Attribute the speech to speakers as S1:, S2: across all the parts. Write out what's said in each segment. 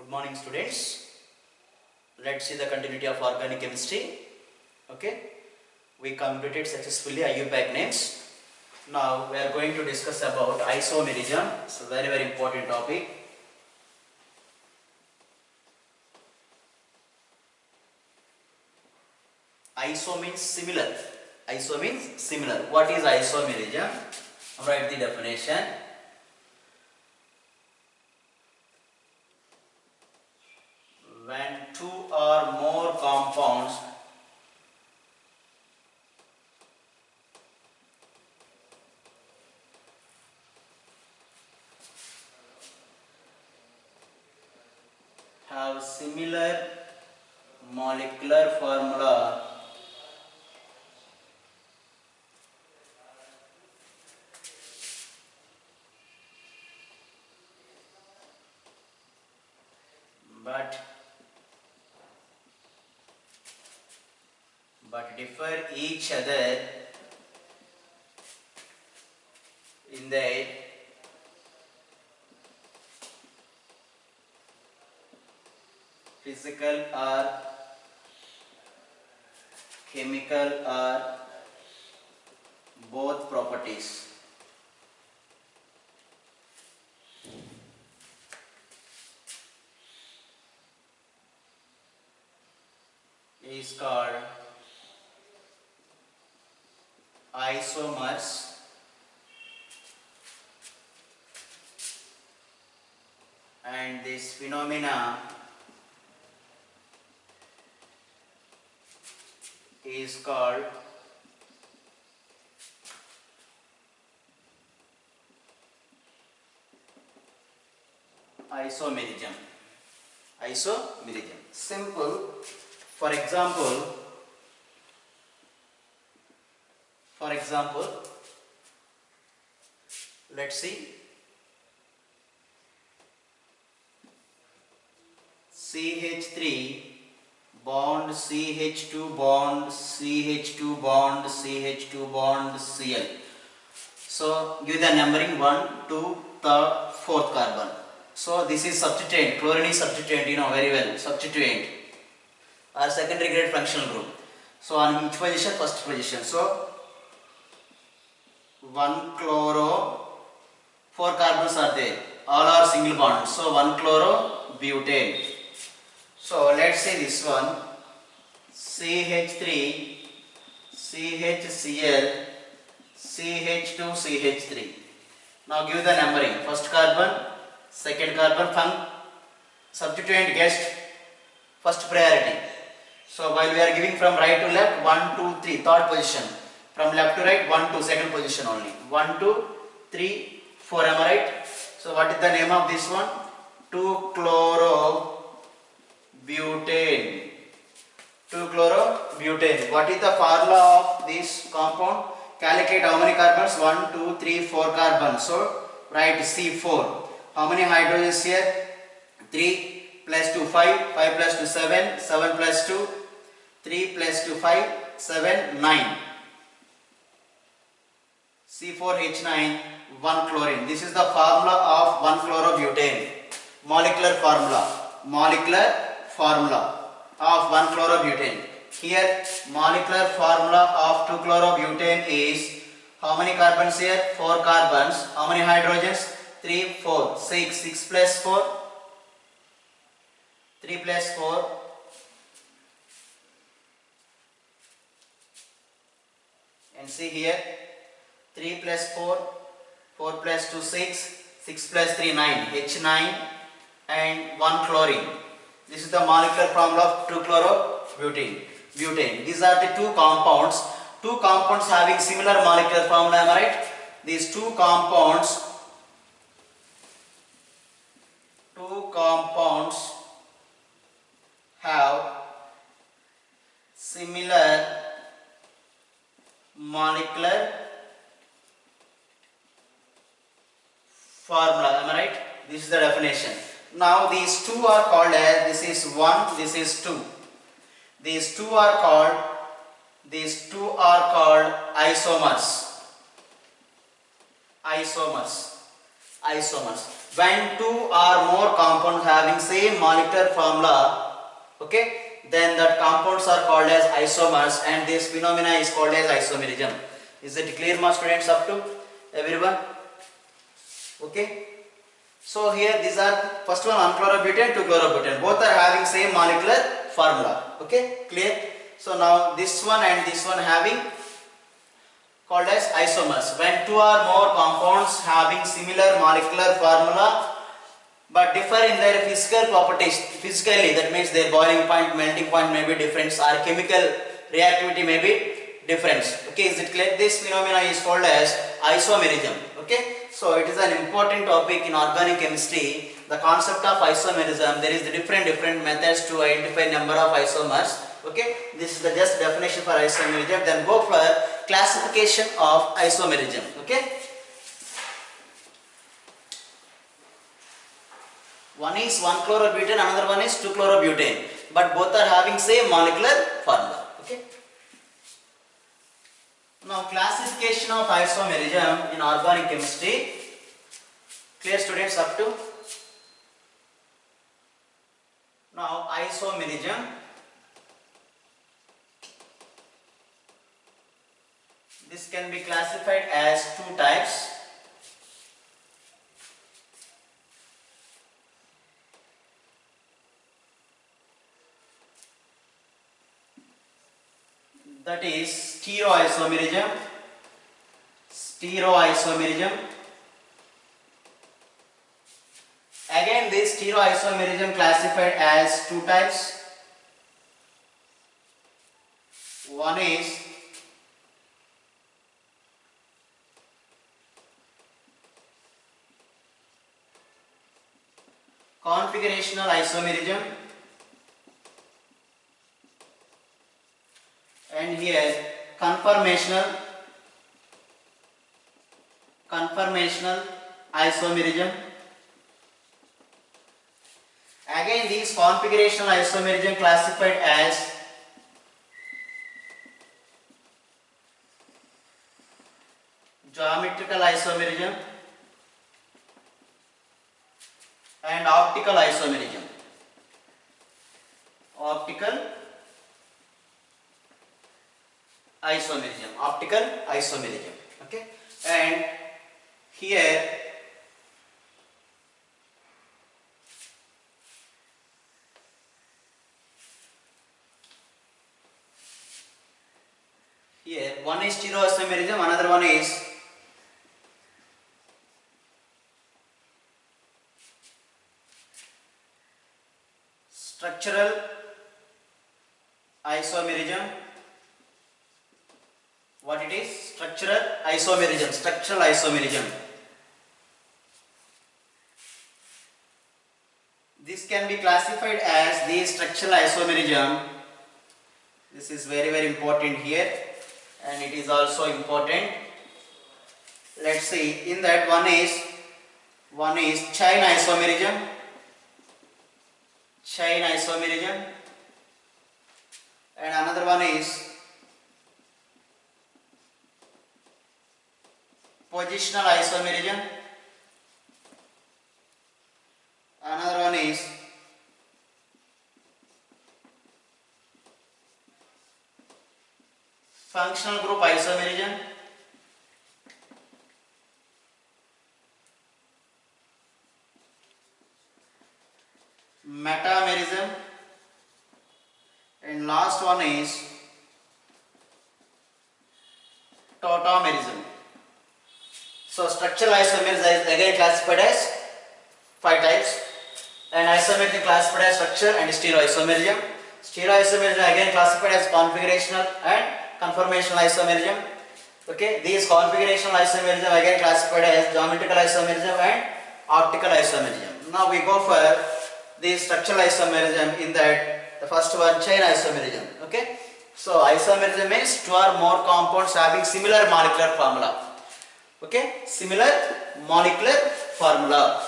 S1: Good morning, students. Let's see the continuity of organic chemistry. Okay, we completed successfully IUPAC names. Now we are going to discuss about isomerism. It's a very important topic. Iso means similar. Iso means similar. What is isomerism? Write the definition. When two or more compounds have similar molecular formula but differ each other in their physical or chemical or both properties is called isomers. And this phenomena is called isomerism. Isomerism. Simple. For example, let's see. CH3 bond CH2 bond CH2 bond CH2 bond Cl. So give the numbering 1, 2, 3rd, 4th carbon. So this is substituent, chlorine is substituent, you know very well, substituent or secondary grade functional group. So on which position? First position. So 1 chloro, 4 carbons are there, all are single bonds. So 1 chloro butane. So let's say this one CH3 CHCl CH2 CH3. Now give the numbering. First carbon, second carbon, substituent guest, first priority. So while we are giving from right to left, 1, 2, 3, third position. From left to right, 1, 2, second position only. 1, 2, 3, 4, am I right? So what is the name of this one? 2-chlorobutane. 2-chlorobutane. What is the formula of this compound? Calculate how many carbons? 1, 2, 3, 4 carbons. So write C4. How many hydrogens here? 3 plus 2, 5. 5 plus 2, 7. 7 plus 2, 3 plus 2, 5. 7, 9. C4H9, 1 chlorine. This is the formula of 1-chlorobutane. Molecular formula of 1-chlorobutane. Here molecular formula of 2-chlorobutane is how many carbons here? 4 carbons. How many hydrogens? 3, 4, 6. 6 plus 4. 3 plus 4. And see here 3 plus 4. 4 plus 2, 6. 6 plus 3, 9. H9 and 1 chlorine. This is the molecular formula of 2-chlorobutane. These are the two compounds. Two compounds having similar molecular formula, am I right? These two compounds have similar molecular formula, am I right? This is the definition. Now these two are called as, this is 1, this is 2. These two are called isomers. when two or more compounds having same molecular formula, okay, then that compounds are called as isomers, and this phenomena is called as isomerism. Is it clear, my students, up to everyone? Okay. So here these are first one 1-chlorobutane, 2-chlorobutane. Both are having same molecular formula. Okay, clear? So now this one and this one having called as isomers. When two or more compounds having similar molecular formula but differ in their physical properties, physically, that means their boiling point, melting point may be different, or chemical reactivity may be different. Okay, is it clear? This phenomena is called as isomerism. Okay, so it is an important topic in organic chemistry. The concept of isomerism, there is the different methods to identify number of isomers. Okay, this is the just definition for isomerism. Then go for classification of isomerism. Okay, one is 1-chlorobutane, another one is 2-chlorobutane, but both are having same molecular formula. Okay. Now classification of isomerism in organic chemistry. Clear, students, up to? Now isomerism, this can be classified as two types. That is stereoisomerism. Again, this stereoisomerism classified as two types. One is configurational isomerism, and here conformational isomerism. Again, these configurational isomerism classified as geometrical isomerism and optical isomerism. Optical isomerism. Okay, and here one is stereoisomerism, another one is structural isomerism. What it is? Structural isomerism. This can be classified as the structural isomerism. This is very important here, and it is also important. Let's see. In that, one is chain isomerism, and another one is positional isomerism. Another one is functional group isomerism. Metamerism, and last one is tautomerism. So structural isomerism is again classified as 5 types, and isomerism classified as structure and stereoisomerism. Stereoisomerism again classified as configurational and conformational isomerism. Okay, these configurational isomerism again classified as geometrical isomerism and optical isomerism. Now we go for the structural isomerism. In that, the first one, chain isomerism. Okay, so isomerism means two or more compounds having similar molecular formula. Okay, similar molecular formula.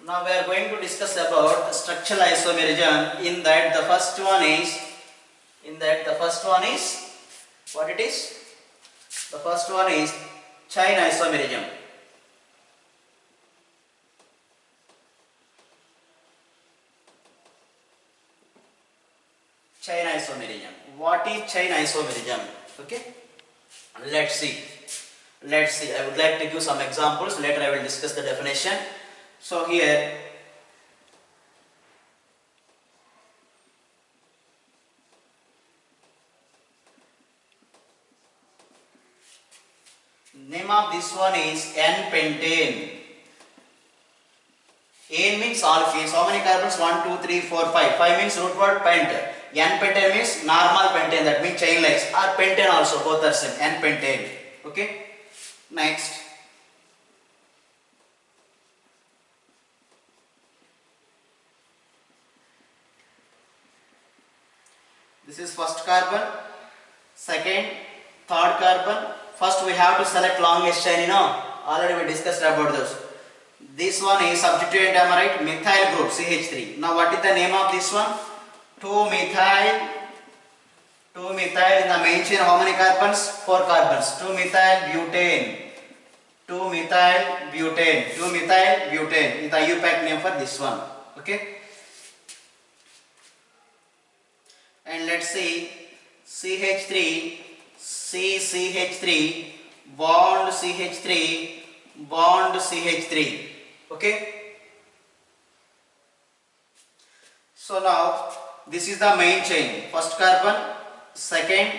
S1: Now we are going to discuss about structural isomerism. In that, the first one is what it is? The first one is chain isomerism. Chain isomerism. What is chain isomerism? Okay. Let's see. Let's see. I would like to give some examples. Later I will discuss the definition. So here, name of this one is N-pentane. N means alkenes. How many carbons? 1, 2, 3, 4, 5. 5 means root word pent. N-pentane means normal pentane. That means chain legs. Or pentane also. Both are same. N-pentane. Okay. Next. This is first carbon. Second, third carbon. First we have to select longest chain. You know. Already we discussed about those. This one is substituent dimerite methyl group CH3. Now what is the name of this one? 2-methyl. 2-methyl in the main chain. How many carbons? 4 carbons. 2-methyl butane. 2-methyl butane. 2-methyl butane is the IUPAC name for this one. Okay. And let's see CH3, CH3, bond CH3, bond CH3. Okay. So now this is the main chain. First carbon, second,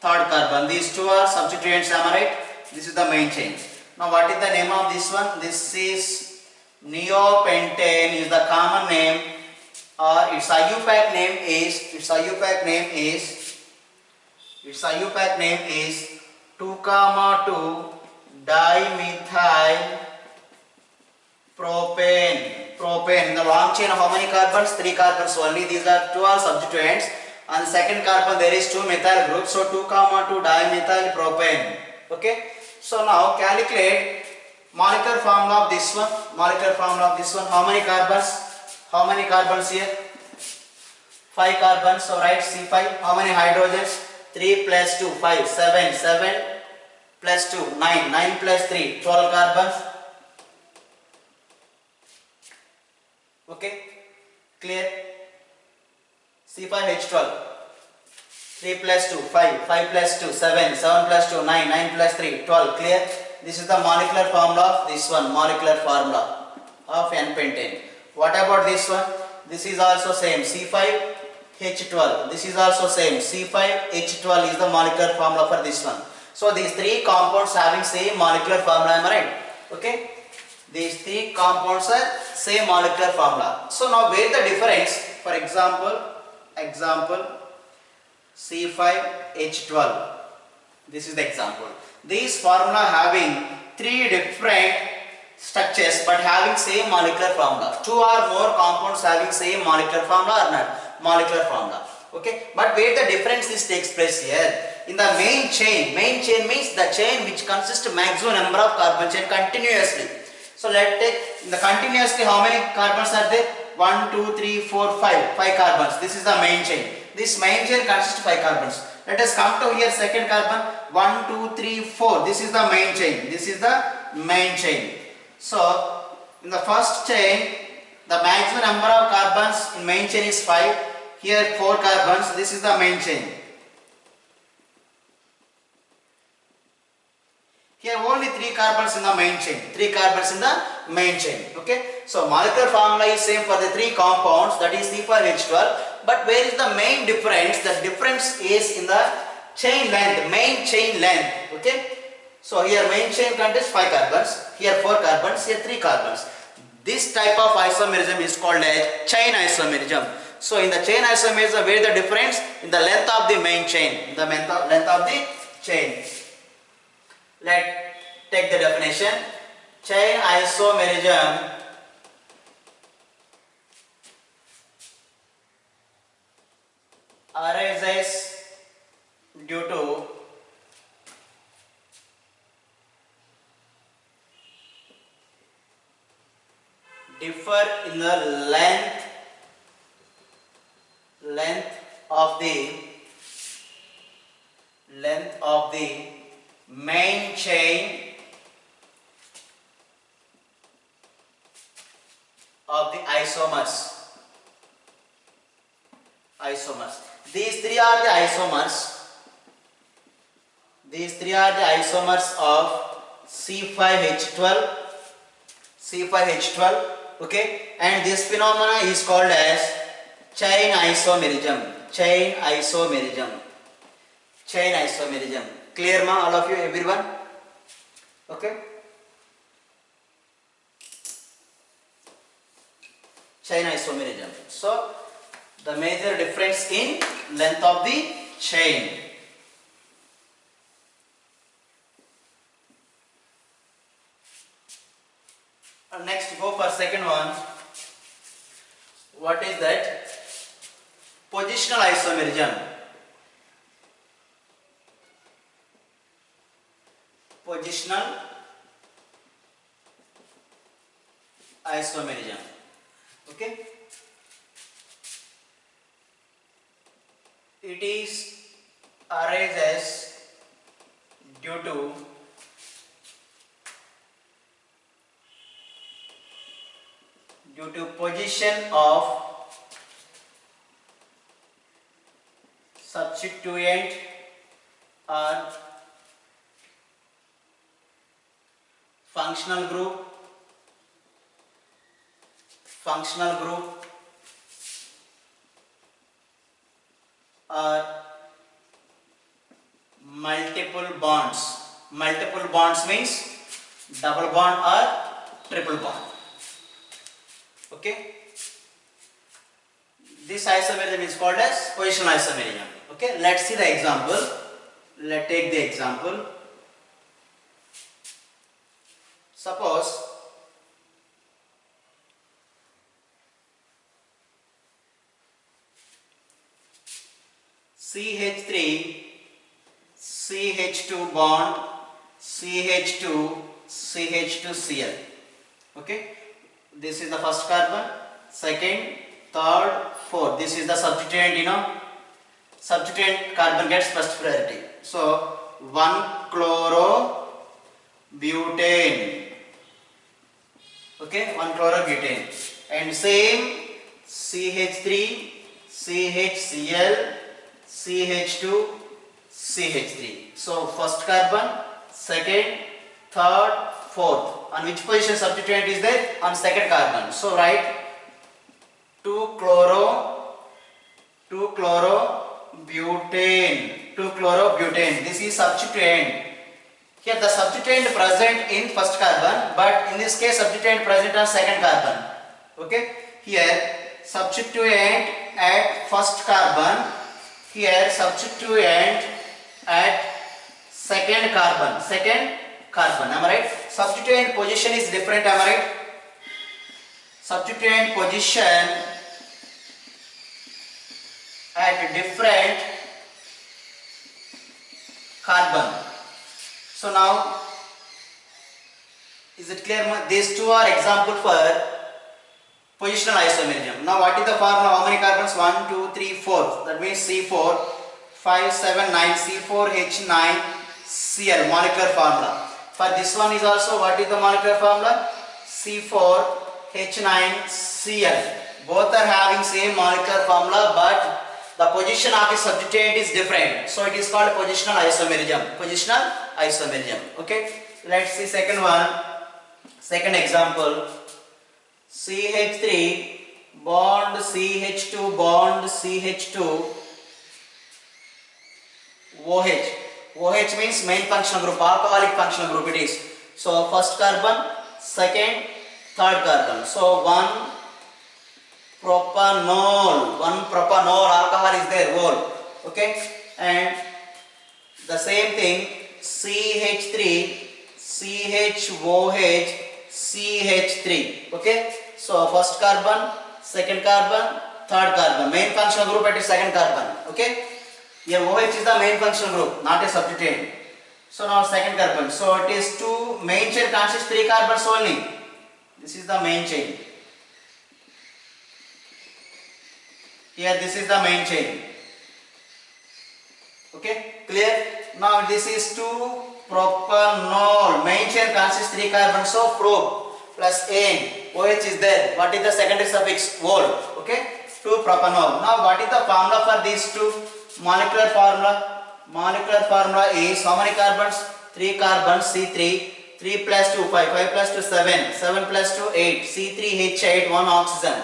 S1: third carbon. These two are substituents, am I right? This is the main chain. Now what is the name of this one? This is neopentane is the common name, or its IUPAC name is 2,2 dimethyl propane. In the long chain, how many carbons? 3 carbons only. These are 2 are substituents. On the second carbon there is 2 methyl groups, so 2,2 dimethyl propane. Okay. So now calculate molecular formula of this one. How many carbons? How many carbons here? 5 carbons. So write C5. How many hydrogens? 3 plus 2, 5, 7, 7 plus 2, 9, 9 plus 3, 12 carbons. Okay, clear? C5H12. 3 plus 2, 5, 5 plus 2, 7, 7 plus 2, 9, 9 plus 3, 12. Clear? This is the molecular formula of this one, molecular formula of N-pentane. What about this one? This is also same, C5H12. This is also same, C5H12 is the molecular formula for this one. So these 3 compounds having same molecular formula, am I right? Okay. These 3 compounds are same molecular formula. So now where the difference? For example, C5H12. This is the example. These formula having 3 different structures but having same molecular formula. 2 or more compounds having same molecular formula or not? Molecular formula. Okay. But where the difference is takes place here? In the main chain means the chain which consists of maximum number of carbon chain continuously. So let's take in the continuously how many carbons are there? 1, 2, 3, 4, 5. 5 carbons. This is the main chain. This main chain consists of 5 carbons. Let us come to here second carbon. 1, 2, 3, 4. This is the main chain. This is the main chain. So in the first chain, the maximum number of carbons in main chain is 5. Here 4 carbons. This is the main chain. Here only 3 carbons in the main chain. 3 carbons in the main chain. Okay. So molecular formula is same for the 3 compounds, that is C5H12. But where is the main difference? The difference is in the chain length, main chain length. Okay. So here main chain contains 5 carbons. Here 4 carbons. Here 3 carbons. This type of isomerism is called as chain isomerism. So in the chain isomerism, where is the difference? In the length of the main chain. In the length of the chain. Let's take the definition. Chain isomerism arises due to differ in the length of the main chain of the isomers. These three are the isomers. These three are the isomers of C5H12. Okay, and this phenomena is called as chain isomerism. Clear, ma, all of you, everyone? Okay. Chain isomerism. So the major difference in length of the chain. Next, go for second one. What is that? Positional isomerism. Okay. It is arises due to position of substituent or functional group or multiple bonds. Multiple bonds means double bond or triple bond. Okay. This isomerism is called as positional isomerism. Okay. Let's see the example. Let's take the example. Suppose CH3 CH2 bond CH2 CH2Cl. Okay, this is the first carbon, second, third, fourth. This is the substituent, substituent carbon gets first priority. So 1-chlorobutane. Okay, 1-chlorobutane, and same CH3 CHCl CH2 CH3. So first carbon, second, third, fourth. On which position substituent is there? On second carbon. So write 2-chlorobutane. This is substituent. Here the substituent present in first carbon, but in this case substituent present on second carbon. Okay. Here substituent at first carbon. Here substituent at second carbon. Am I right? Substituent position is different. Am I right? Substituent position at different carbon. So now, is it clear? These two are example for positional isomerism. Now what is the formula? How many carbons? 1, 2, 3, 4. That means C4, 5, 7, 9, C4H9 Cl, molecular formula. For this one is also, what is the molecular formula? C4H9 Cl. Both are having same molecular formula, but the position of the substituent is different. So it is called positional isomerism. Okay. Let's see second one. Second example. CH3 bond CH2 bond CH2 OH. OH means main functional group, alcoholic functional group it is. So first carbon, second, third carbon. So 1 propanol alcohol is there, whole. Okay, and the same thing CH3 CHOH CH3. Okay, so first carbon, second carbon, third carbon. Main functional group at second carbon. Okay, here OH is the main functional group, not a substituent. So now second carbon. So it is two main chain consists 3 carbons only. This is the main chain. Here this is the main chain. Okay, clear? Now this is 2 propanol. Main chain consists 3 carbons, so pro plus an. OH is there. What is the secondary suffix? Vol. Okay, 2 propanol. Now what is the formula for these two? Molecular formula. Molecular formula is how many carbons? 3 carbons, C3. 3 plus 2, 5. 5 plus 2, 7. 7 plus 2, 8. C3H8, 1 oxygen.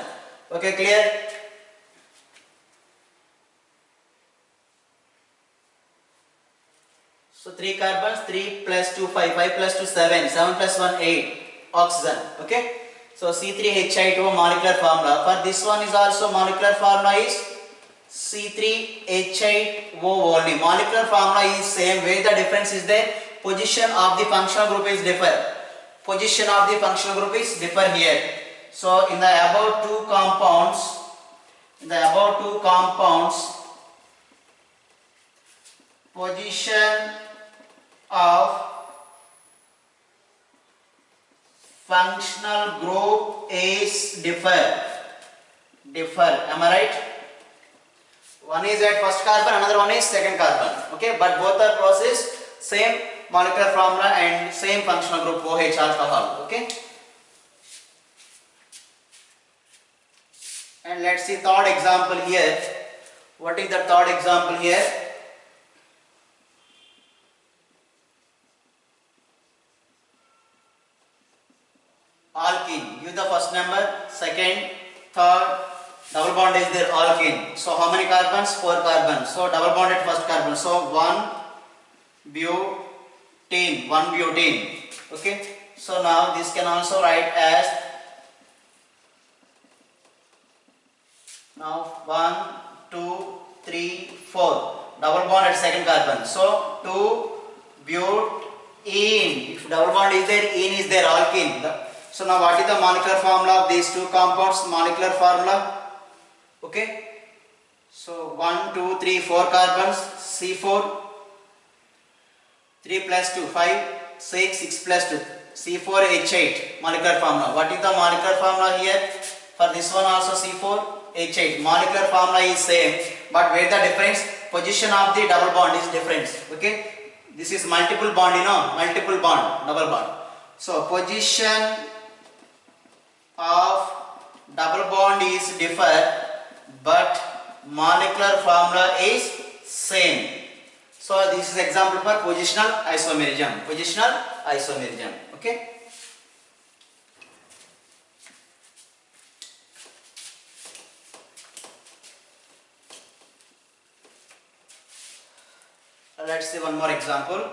S1: Okay, clear? So 3 carbons, 3 plus 2, 5, 5 plus 2, 7, 7 plus 1, 8, oxygen, okay. So C3H8O molecular formula. For this one is also molecular formula is C3H8O only. Molecular formula is same way, the difference is there. Position of the functional group is differ. Position of the functional group is differ here. So in the above two compounds, position of functional group is differ. Am I right? One is at first carbon, another one is second carbon. Okay, but both are processed same molecular formula and same functional group OH alcohol. Okay. And let's see third example here. What is the third example here? Alkene. Give the first number, second, third, double bond is there, alkene. So how many carbons? 4 carbons. So double bond at first carbon. So 1 butene. Okay. So now this can also write as now 1, 2, 3, 4. Double bond at second carbon. So 2 butene. If double bond is there, ene is there, alkene. So now what is the molecular formula of these two compounds? Molecular formula. Okay. So 1, 2, 3, 4 carbons. C4. 3 plus 2, 5, 6, 6 plus 2. C4H8 molecular formula. What is the molecular formula here? For this one also C4H8. Molecular formula is same, but where the difference? Position of the double bond is different. Okay. This is multiple bond, you know, multiple bond, double bond. So position of double bond is differ, but molecular formula is same. So this is example for positional isomerism. Okay. Let's see one more example.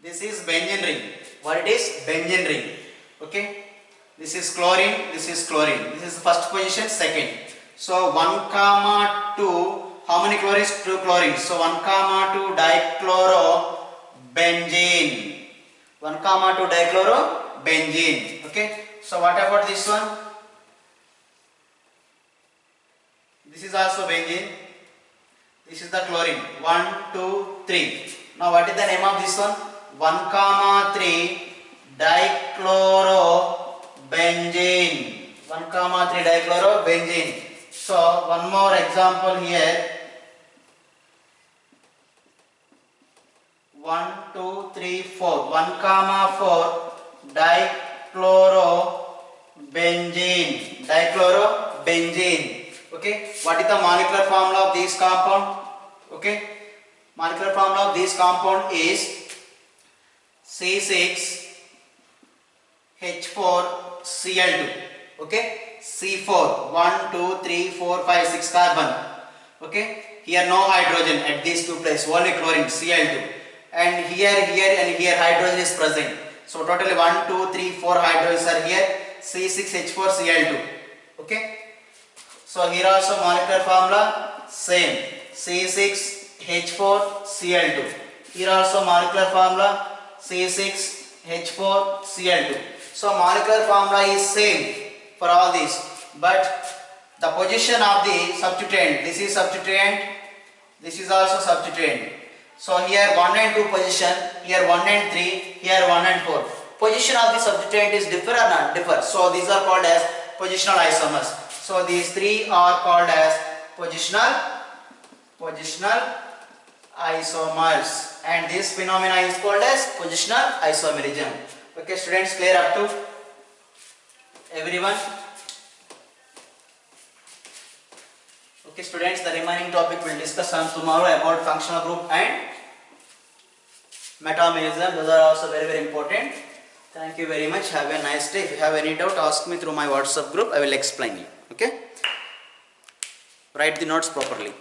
S1: This is benzene ring. What it is? Benzene ring. Okay. This is chlorine. This is chlorine. This is the first position, second. So 1, 2. How many chlorines? 2 chlorines. So 1, 2 dichlorobenzene. 1, 2 dichlorobenzene. Okay. So what about this one? This is also benzene. This is the chlorine. 1, 2, 3. Now what is the name of this one? 1, 3 dichlorobenzene. 1, 3 dichlorobenzene. So one more example here. 1, 2, 3, 4. 1, 4 dichlorobenzene. Okay. What is the molecular formula of this compound? Okay. Molecular formula of this compound is C6H4Cl2. Okay. C4, 1, 2, 3, 4, 5, 6 carbon. Okay. Here no hydrogen at these two places, only chlorine, Cl2. And here and here hydrogen is present. So totally 1, 2, 3, 4 hydrogens are here. C6H4Cl2. Okay. So here also molecular formula same, C6H4Cl2. Here also molecular formula C6H4Cl2. So molecular formula is same for all these, but the position of the substituent, this is substituent, this is also substituent. So here 1 and 2 position, here 1 and 3, here 1 and 4. Position of the substituent is differ or not? Differ. So these are called as positional isomers. So these three are called as positional positional isomers, and this phenomena is called as positional isomerism. Okay students, clear up to everyone? Okay students, the remaining topic we'll discuss on tomorrow about functional group and metamerism. Those are also very very important. Thank you very much. Have a nice day. If you have any doubt, ask me through my WhatsApp group. I will explain you. Okay, write the notes properly.